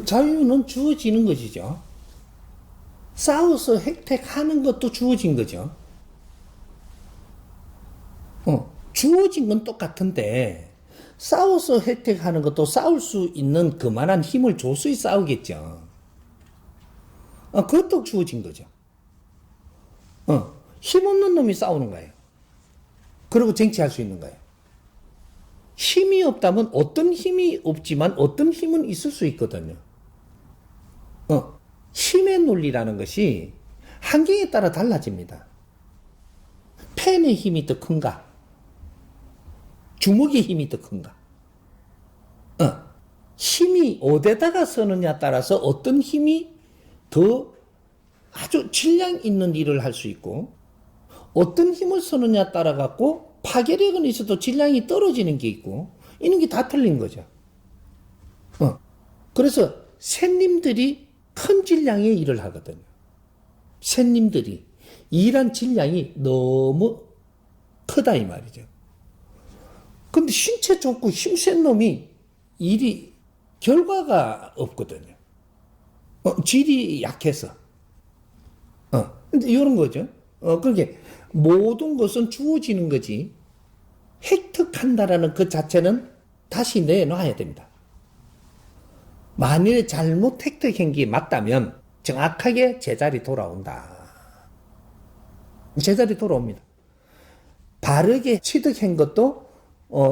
자유는 주어지는 것이죠. 싸워서 혜택하는 것도 주어진 거죠. 주어진 건 똑같은데 싸워서 혜택하는 것도 싸울 수 있는 그만한 힘을 줘서야 싸우겠죠. 그것도 주어진 거죠. 힘없는 놈이 싸우는 거예요. 그리고 쟁취할 수 있는 거예요. 힘이 없다면 어떤 힘이 없지만 어떤 힘은 있을 수 있거든요. 힘의 논리라는 것이 환경에 따라 달라집니다. 펜의 힘이 더 큰가? 주먹의 힘이 더 큰가? 힘이 어디다가 서느냐에 따라서 어떤 힘이 더 아주 질량 있는 일을 할 수 있고 어떤 힘을 쓰느냐에 따라 갖고 파괴력은 있어도 질량이 떨어지는 게 있고 이런 게 다 틀린 거죠. 그래서 샌님들이 큰 질량의 일을 하거든요. 샌님들이 일한 질량이 너무 크다 이 말이죠. 근데 신체 좋고 힘센 놈이 일이 결과가 없거든요. 질이 약해서. 근데 이런 거죠. 그게 모든 것은 주어지는 거지. 획득한다라는 그 자체는 다시 내놔야 됩니다. 만일에 잘못 획득한 게 맞다면 정확하게 제자리 돌아온다. 제자리 돌아옵니다. 바르게 취득한 것도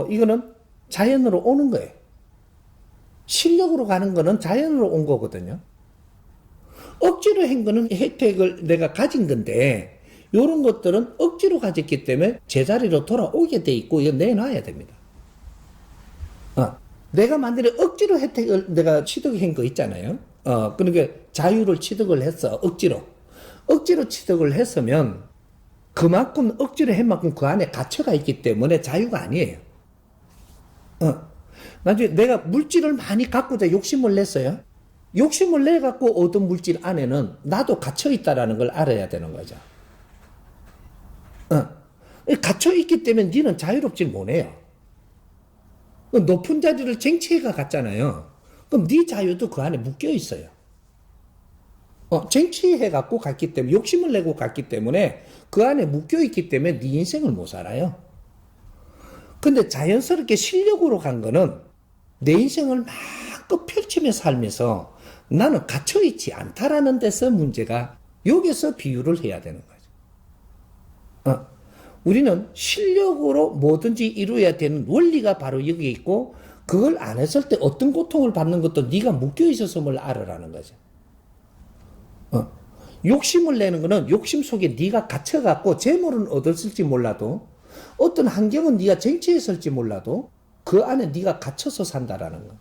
이거는 자연으로 오는 거예요. 실력으로 가는 거는 자연으로 온 거거든요. 억지로 한 거는 혜택을 내가 가진 건데 이런 것들은 억지로 가졌기 때문에 제자리로 돌아오게 돼 있고 이거 내놔야 됩니다. 내가 만일에 억지로 혜택을 내가 취득한 거 있잖아요. 그러니까 자유를 취득을 했어. 억지로 취득을 했으면 그만큼 억지로 한 만큼 그 안에 갇혀가 있기 때문에 자유가 아니에요. 나중에 내가 물질을 많이 갖고자 욕심을 냈어요. 욕심을 내 갖고 얻은 물질 안에는 나도 갇혀 있다라는 걸 알아야 되는 거죠. 갇혀 있기 때문에 니는 자유롭질 못해요. 높은 자리를 쟁취해가 갔잖아요. 그럼 네 자유도 그 안에 묶여 있어요. 쟁취해 갖고 갔기 때문에 욕심을 내고 갔기 때문에 그 안에 묶여 있기 때문에 네 인생을 못 살아요. 근데 자연스럽게 실력으로 간 거는 내 인생을 마음껏 펼치며 살면서 나는 갇혀있지 않다라는 데서 문제가 여기서 비유를 해야 되는 거죠. 우리는 실력으로 뭐든지 이루어야 되는 원리가 바로 여기에 있고 그걸 안 했을 때 어떤 고통을 받는 것도 네가 묶여있었음을 알아라는 거죠. 욕심을 내는 거는 욕심 속에 네가 갇혀갖고 재물은 얻었을지 몰라도 어떤 환경은 네가 쟁취했을지 몰라도 그 안에 네가 갇혀서 산다라는 거.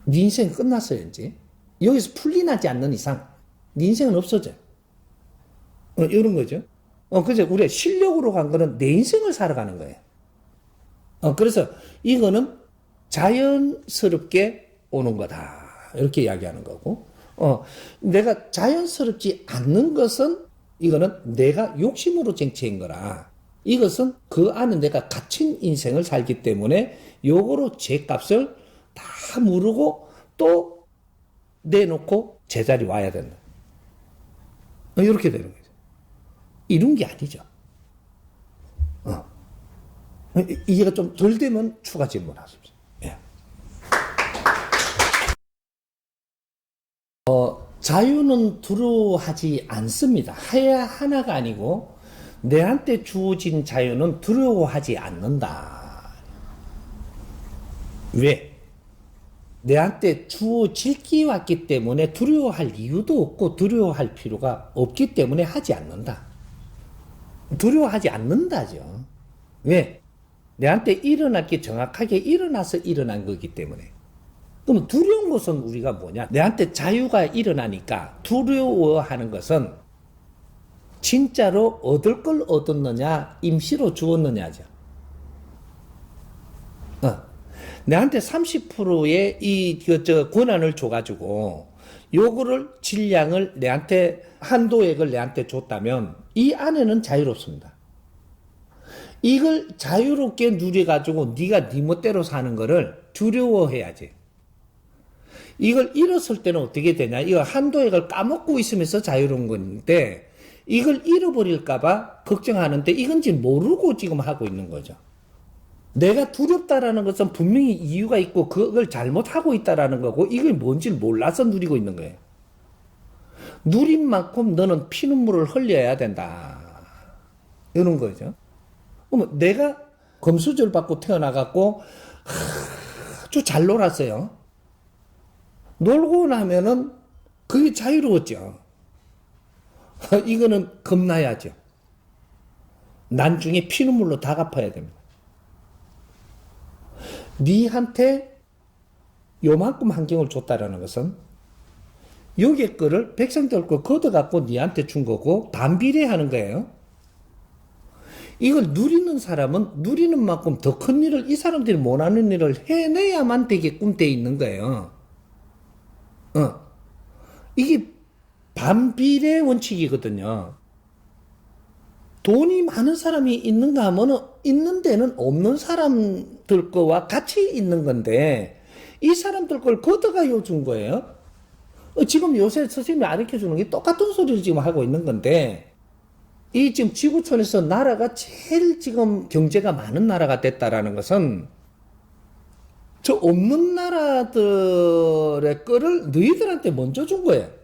네 인생 끝났어요 이제. 여기서 풀리나지 않는 이상 네 인생은 없어져. 이런 거죠. 그래서 우리가 실력으로 간 거는 내 인생을 살아가는 거예요. 그래서 이거는 자연스럽게 오는 거다. 이렇게 이야기하는 거고. 내가 자연스럽지 않는 것은 이거는 내가 욕심으로 쟁취한 거라. 이것은 그 안에 내가 갇힌 인생을 살기 때문에 요거로 죄값을 다 무르고 또 내놓고 제자리 와야 된다. 이렇게 되는 거죠. 이런 게 아니죠. 이해가 좀 덜 되면 추가 질문하십시오. 예. 자유는 두려워하지 않습니다. 하나가 아니고 내한테 주어진 자유는 두려워하지 않는다. 왜? 내한테 주어질기 왔기 때문에 두려워할 이유도 없고 두려워할 필요가 없기 때문에 하지 않는다. 두려워하지 않는다죠. 왜? 내한테 일어났기 정확하게 일어나서 일어난 거기 때문에. 그럼 두려운 것은 우리가 뭐냐? 내한테 자유가 일어나니까 두려워하는 것은 진짜로 얻을 걸 얻었느냐, 임시로 주었느냐죠. 내한테 30%의 권한을 줘가지고 요거를 질량을 내한테 한도액을 내한테 줬다면 이 안에는 자유롭습니다. 이걸 자유롭게 누려가지고 네가 네 멋대로 사는 거를 두려워해야지. 이걸 잃었을 때는 어떻게 되냐? 이거 한도액을 까먹고 있으면서 자유로운 건데, 이걸 잃어버릴까봐 걱정하는데, 이건지 모르고 지금 하고 있는 거죠. 내가 두렵다라는 것은 분명히 이유가 있고, 그걸 잘못하고 있다라는 거고, 이걸 뭔지 몰라서 누리고 있는 거예요. 누린 만큼 너는 피눈물을 흘려야 된다. 이런 거죠. 그러면 내가 금수저를 받고 태어나갖고, 아주 잘 놀았어요. 놀고 나면은 그게 자유로웠죠. 이거는 겁나야죠. 나중에 피눈물로 다 갚아야 됩니다. 니한테 요만큼 환경을 줬다라는 것은 여기에 거를 백성들 거 걷어갖고 니한테 준 거고 반비례하는 거예요. 이걸 누리는 사람은 누리는 만큼 더 큰 일을 이 사람들이 못하는 일을 해내야만 되게끔 돼 있는 거예요. 이게 반비례 원칙이거든요. 돈이 많은 사람이 있는가 하면은 있는 데는 없는 사람들 거와 같이 있는 건데 이 사람들 걸 걷어가요 준 거예요. 지금 요새 선생님이 가르쳐 주는 게 똑같은 소리를 지금 하고 있는 건데 이 지금 지구촌에서 나라가 제일 지금 경제가 많은 나라가 됐다라는 것은 저 없는 나라들의 거를 너희들한테 먼저 준 거예요.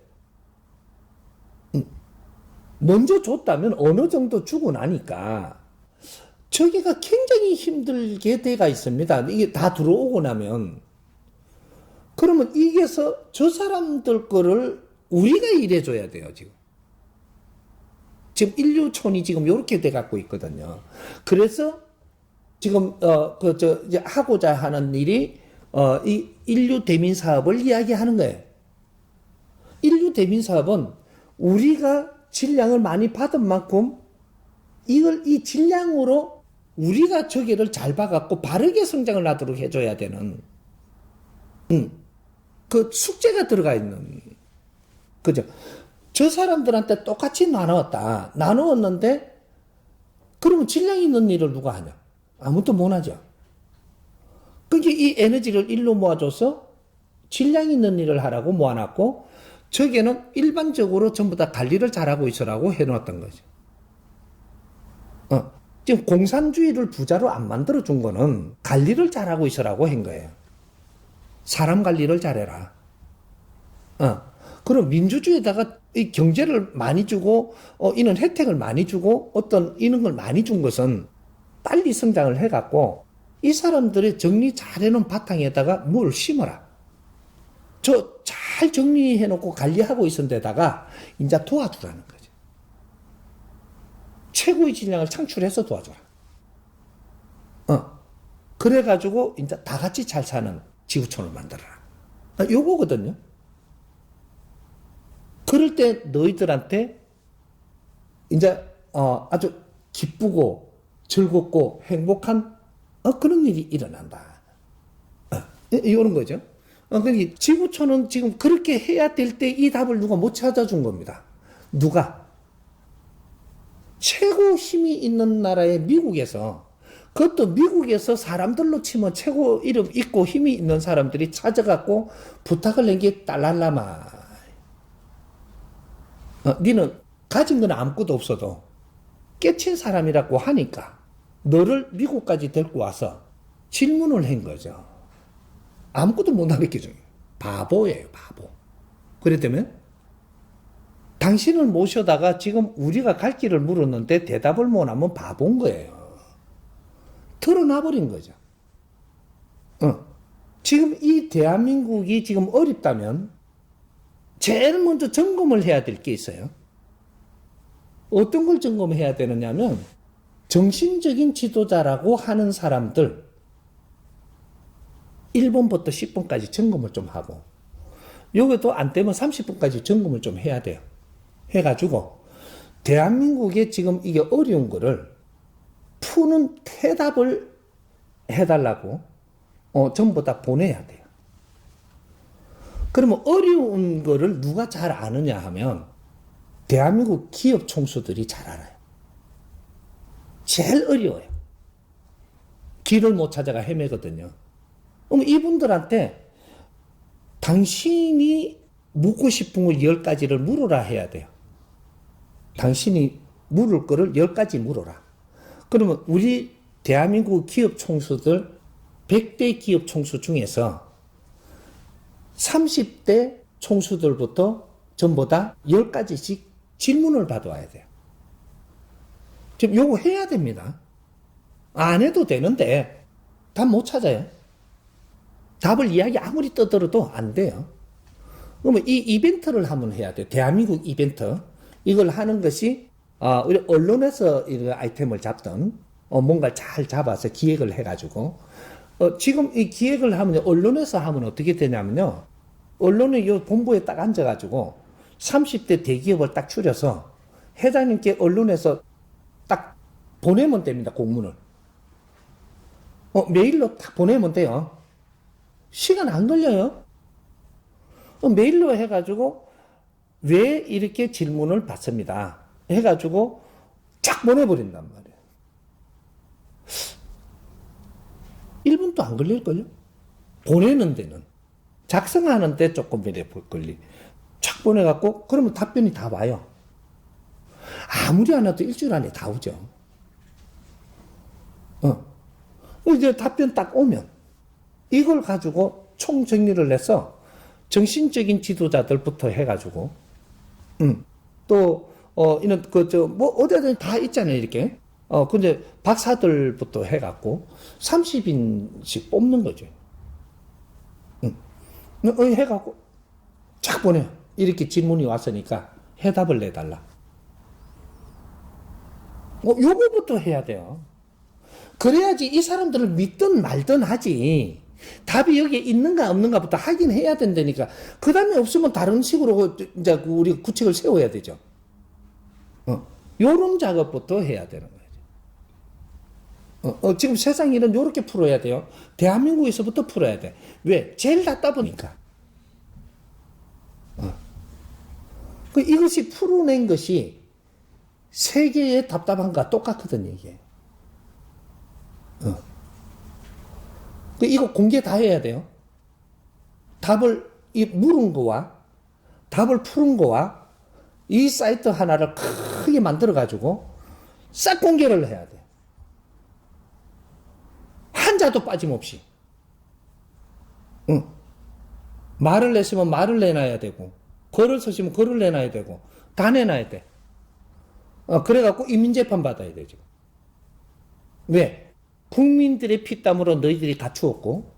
먼저 줬다면 어느 정도 주고 나니까 저기가 굉장히 힘들게 돼가 있습니다. 이게 다 들어오고 나면 그러면 이게서 저 사람들 거를 우리가 일해줘야 돼요, 지금. 지금 인류촌이 지금 이렇게 돼 갖고 있거든요. 그래서 지금 이제 하고자 하는 일이 이 인류 대민 사업을 이야기하는 거예요. 인류 대민 사업은 우리가 질량을 많이 받은 만큼 이걸 이 질량으로 우리가 저기를 잘 봐갖고 바르게 성장을 하도록 해줘야 되는 그 숙제가 들어가 있는 그죠? 저 사람들한테 똑같이 나누었다. 나누었는데 그러면 질량 있는 일을 누가 하냐? 아무도 못 하죠. 그게 이 에너지를 일로 모아줘서 질량 있는 일을 하라고 모아놨고 저기에는 일반적으로 전부 다 관리를 잘하고 있으라고 해놓았던 거죠. 지금 공산주의를 부자로 안 만들어준 거는 관리를 잘하고 있으라고 한 거예요. 사람 관리를 잘해라. 그럼 민주주의에다가 이 경제를 많이 주고, 이런 혜택을 많이 주고, 어떤 이런 걸 많이 준 것은 빨리 성장을 해갖고, 이 사람들의 정리 잘 해놓은 바탕에다가 뭘 심어라. 저 잘 정리해놓고 관리하고 있은 데다가 이제 도와주라는 거죠. 최고의 질량을 창출해서 도와줘라. 그래가지고 이제 다 같이 잘 사는 지구촌을 만들어라. 요거거든요. 그럴 때 너희들한테 이제 아주 기쁘고 즐겁고 행복한 그런 일이 일어난다. 이런 거죠. 그러니까 지구촌은 지금 그렇게 해야 될 때 이 답을 누가 못 찾아준 겁니다. 누가? 최고 힘이 있는 나라의 미국에서 그것도 미국에서 사람들로 치면 최고 이름 있고 힘이 있는 사람들이 찾아갖고 부탁을 낸 게 달랄라마. 니는 가진 건 아무것도 없어도 깨친 사람이라고 하니까 너를 미국까지 데리고 와서 질문을 한 거죠. 아무것도 못 가르쳐줘요. 바보예요, 바보. 그랬다면 당신을 모셔다가 지금 우리가 갈 길을 물었는데 대답을 못하면 바본 거예요. 털어놔버린 거죠. 지금 이 대한민국이 지금 어렵다면 제일 먼저 점검을 해야 될 게 있어요. 어떤 걸 점검해야 되느냐면 정신적인 지도자라고 하는 사람들 1번부터 10번까지 점검을 좀 하고 요것도 안 되면 30번까지 점검을 좀 해야 돼요. 해가지고 대한민국에 지금 이게 어려운 거를 푸는 대답을 해달라고 전부 다 보내야 돼요. 그러면 어려운 거를 누가 잘 아느냐 하면 대한민국 기업 총수들이 잘 알아요. 제일 어려워요. 길을 못 찾아가 헤매거든요. 그럼 이분들한테 당신이 묻고 싶은 걸 10가지를 물어라 해야 돼요. 당신이 물을 거를 10가지 물어라. 그러면 우리 대한민국 기업 총수들 100대 기업 총수 중에서 30대 총수들부터 전부 다 10가지씩 질문을 받아와야 돼요. 지금 요거 해야 됩니다. 안 해도 되는데 답 못 찾아요. 답을 이야기 아무리 떠들어도 안 돼요. 그러면 이 이벤트를 한번 해야 돼요. 대한민국 이벤트. 이걸 하는 것이 우리 언론에서 이 아이템을 잡던 뭔가 잘 잡아서 기획을 해가지고 지금 이 기획을 하면 언론에서 하면 어떻게 되냐면요. 언론의 요 본부에 딱 앉아가지고 30대 대기업을 딱 추려서 회장님께 언론에서 딱 보내면 됩니다. 공문을. 메일로 딱 보내면 돼요. 시간 안 걸려요. 메일로 해가지고 왜 이렇게 질문을 받습니다. 해가지고 쫙 보내버린단 말이에요. 1분도 안 걸릴걸요? 보내는 데는. 작성하는 데 조금 이래 걸리. 쫙 보내갖고, 그러면 답변이 다 와요. 아무리 안 해도 일주일 안에 다 오죠. 이제 답변 딱 오면, 이걸 가지고 총정리를 해서 정신적인 지도자들부터 해가지고, 또, 이런, 어디든 다 있잖아요, 이렇게. 근데 박사들부터 해갖고 30인씩 뽑는 거죠. 해갖고 쫙 보내요. 이렇게 질문이 왔으니까 해답을 내달라. 요거부터 해야 돼요. 그래야지 이 사람들을 믿든 말든 하지. 답이 여기에 있는가 없는가부터 확인해야 된다니까. 그 다음에 없으면 다른 식으로 이제 우리 구책을 세워야 되죠. 요런 작업부터 해야 되는 거예요. 지금 세상 일은 요렇게 풀어야 돼요. 대한민국에서부터 풀어야 돼. 왜? 제일 답답하니까. 이것이 풀어낸 것이 세계의 답답함과 똑같거든요, 이게. 이거 공개 다 해야 돼요. 답을 물은 거와 답을 푸는 거와 이 사이트 하나를 크게 만들어가지고 싹 공개를 해야 돼요. 한자도 빠짐없이. 말을 내시면 말을 내놔야 되고, 글을 쓰시면 글을 내놔야 되고, 다 내놔야 돼. 그래갖고 인민재판 받아야 되죠. 왜? 국민들의 피땀으로 너희들이 갖추었고,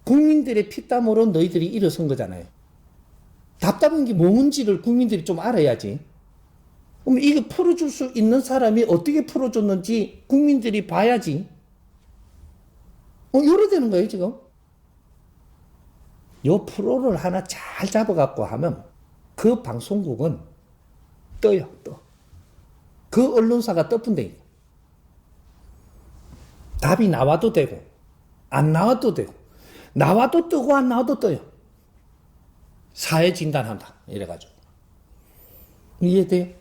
국민들의 피땀으로 너희들이 일어선 거잖아요. 답답한 게 뭔지를 국민들이 좀 알아야지. 그럼 이거 풀어줄 수 있는 사람이 어떻게 풀어줬는지 국민들이 봐야지. 요래 되는 거예요, 지금. 요 프로를 하나 잘 잡아갖고 하면 그 방송국은 떠요, 떠. 그 언론사가 떠뿐데 답이 나와도 되고, 안 나와도 되고, 나와도 뜨고, 안 나와도 떠요. 사회 진단한다. 이래가지고. 이해돼요?